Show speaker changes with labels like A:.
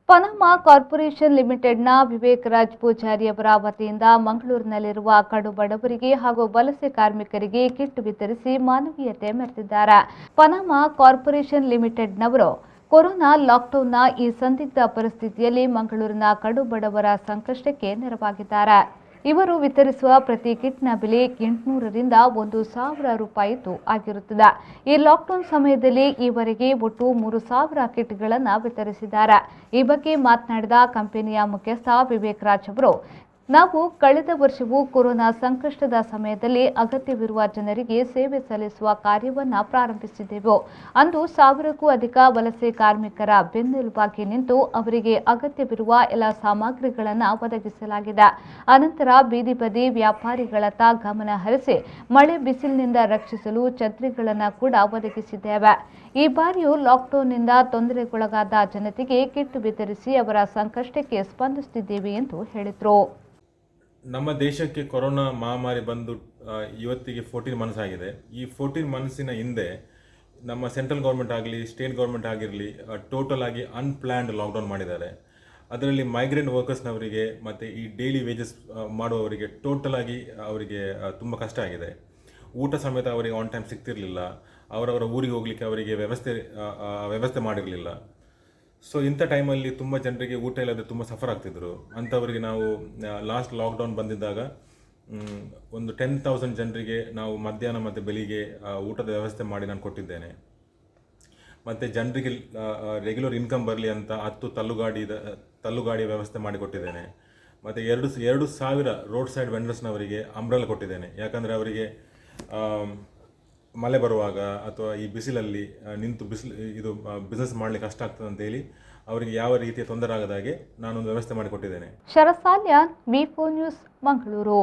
A: Panama corporation ಲಿಮಿಟೆಡ್ನ ವಿವೇಕ್ ರಾಜ್ ಪೂಜಾರಿ ಅವರ ವತಿಯಿಂದ ಮಂಗಳೂರಿನಲ್ಲಿರುವ ಕಡು ಬಡವರಿಗೆ ಹಾಗೂ ವಲಸೆ ಕಾರ್ಮಿಕರಿಗೆ ಕಿಟ್ ವಿತರಿಸಿ ಮಾನವೀಯತೆ ಮೆರೆದಿದ್ದಾರೆ. ಪನಾಮಾ ಕಾರ್ಪೊರೇಷನ್ ಲಿಮಿಟೆಡ್ನವರು ಕೊರೋನಾ ಲಾಕ್ಡೌನ್ನ ಈ ಸಂದಿಗ್ಧ ಪರಿಸ್ಥಿತಿಯಲ್ಲಿ ಮಂಗಳೂರಿನ ಕಡು ಬಡವರ ಸಂಕಷ್ಟಕ್ಕೆ ನೆರವಾಗಿದ್ದಾರೆ. ಇವರು ವಿತರಿಸುವ ಪ್ರತಿ ಕಿಟ್ನ ಬೆಲೆ 800 ರಿಂದ 1,000 ರೂಪಾಯಿ ಆಗಿರುತ್ತದೆ. ಈ ಲಾಕ್ಡೌನ್ ಸಮಯದಲ್ಲಿ ಈವರೆಗೆ ಒಟ್ಟು 3,000 ಕಿಟ್ಗಳನ್ನು ವಿತರಿಸಿದ್ದಾರೆ. ಈ ಬಗ್ಗೆ ಮಾತನಾಡಿದ ಕಂಪನಿಯ ಮುಖ್ಯಸ್ಥ ವಿವೇಕ್ ರಾಜ್ ಅವರು, ನಾವು ಕಳೆದ ವರ್ಷವೂ ಕೊರೋನಾ ಸಂಕಷ್ಟದ ಸಮಯದಲ್ಲಿ ಅಗತ್ಯವಿರುವ ಜನರಿಗೆ ಸೇವೆ ಸಲ್ಲಿಸುವ ಕಾರ್ಯವನ್ನು ಪ್ರಾರಂಭಿಸಿದ್ದೆವು. ಅಂದು 1000ಕ್ಕೂ ಅಧಿಕ ವಲಸೆ ಕಾರ್ಮಿಕರ ಬೆನ್ನೆಲುಬಾಗಿ ನಿಂತು ಅವರಿಗೆ ಅಗತ್ಯವಿರುವ ಎಲ್ಲ ಸಾಮಗ್ರಿಗಳನ್ನು ಒದಗಿಸಲಾಗಿದೆ. ಅನಂತರ ಬೀದಿ ಬದಿ ವ್ಯಾಪಾರಿಗಳತ್ತ ಗಮನ ಹರಿಸಿ ಮಳೆ ಬಿಸಿಲಿನಿಂದ ರಕ್ಷಿಸಲು ಛತ್ರಿಗಳನ್ನು ಕೂಡ ಒದಗಿಸಿದ್ದೇವೆ. ಈ ಬಾರಿಯೂ ಲಾಕ್ಡೌನ್ನಿಂದ ತೊಂದರೆಗೊಳಗಾದ ಜನತೆಗೆ ಕಿಟ್ ವಿತರಿಸಿ ಅವರ ಸಂಕಷ್ಟಕ್ಕೆ ಸ್ಪಂದಿಸುತ್ತಿದ್ದೇವೆ ಎಂದು ಹೇಳಿದರು.
B: ನಮ್ಮ ದೇಶಕ್ಕೆ ಕೊರೋನಾ ಮಹಾಮಾರಿ ಬಂದು ಇವತ್ತಿಗೆ 14 ಮಂತ್ಸ್ ಆಗಿದೆ. ಈ 14 ಮಂತ್ಸಿನ ಹಿಂದೆ ನಮ್ಮ ಸೆಂಟ್ರಲ್ ಗೌರ್ಮೆಂಟ್ ಆಗಲಿ ಸ್ಟೇಟ್ ಗೌರ್ಮೆಂಟ್ ಆಗಿರಲಿ ಟೋಟಲ್ ಆಗಿ ಅನ್ಪ್ಲ್ಯಾನ್ಡ್ ಲಾಕ್ಡೌನ್ ಮಾಡಿದ್ದಾರೆ. ಅದರಲ್ಲಿ ಮೈಗ್ರೆಂಟ್ ವರ್ಕರ್ಸ್ನವರಿಗೆ ಮತ್ತು ಈ ಡೈಲಿ ವೇಜಸ್ ಮಾಡುವವರಿಗೆ ಟೋಟಲ್ ಆಗಿ ಅವರಿಗೆ ತುಂಬ ಕಷ್ಟ ಆಗಿದೆ. ಊಟ ಸಮೇತ ಅವರಿಗೆ ಆನ್ ಟೈಮ್ ಸಿಗ್ತಿರಲಿಲ್ಲ. ಅವರವರ ಊರಿಗೆ ಹೋಗಲಿಕ್ಕೆ ಅವರಿಗೆ ವ್ಯವಸ್ಥೆ ಮಾಡಿರಲಿಲ್ಲ. ಸೊ ಇಂಥ ಟೈಮಲ್ಲಿ ತುಂಬ ಜನರಿಗೆ ಊಟ ಇಲ್ಲದೆ ತುಂಬ ಸಫರ್ ಆಗ್ತಿದ್ರು. ಅಂಥವರಿಗೆ ನಾವು ಲಾಸ್ಟ್ ಲಾಕ್ಡೌನ್ ಬಂದಿದ್ದಾಗ ಒಂದು 10,000 ಜನರಿಗೆ ನಾವು ಮಧ್ಯಾಹ್ನ ಮತ್ತು ಬೆಳಿಗ್ಗೆ ಊಟದ ವ್ಯವಸ್ಥೆ ಮಾಡಿ ನಾನು ಕೊಟ್ಟಿದ್ದೇನೆ. ಮತ್ತು ಜನರಿಗೆ ರೆಗ್ಯುಲರ್ ಇನ್ಕಮ್ ಬರಲಿ ಅಂತ 10 ತಳ್ಳುಗಾಡಿಯ ವ್ಯವಸ್ಥೆ ಮಾಡಿಕೊಟ್ಟಿದ್ದೇನೆ. ಮತ್ತು 2,000 ರೋಡ್ ಸೈಡ್ ವೆಂಡರ್ಸ್ನವರಿಗೆ ಅಂಬ್ರೆಲಾ ಕೊಟ್ಟಿದ್ದೇನೆ. ಯಾಕಂದರೆ ಅವರಿಗೆ ಮಳೆ ಬರುವಾಗ ಅಥವಾ ಈ ಬಿಸಿಲಲ್ಲಿ ನಿಂತು ಬಿಸ್ನೆಸ್ ಮಾಡಲಿಕ್ಕೆ ಕಷ್ಟ ಆಗ್ತದೆ ಅಂತೇಳಿ ಅವರಿಗೆ ಯಾವ ರೀತಿಯ ತೊಂದರೆ ಆಗದ ಹಾಗೆ ನಾನೊಂದು ವ್ಯವಸ್ಥೆ ಮಾಡಿಕೊಟ್ಟಿದ್ದೇನೆ.
A: ಶರಸಾಲ್ಯಾನ್, ವಿ4 ನ್ಯೂಸ್, ಮಂಗಳೂರು.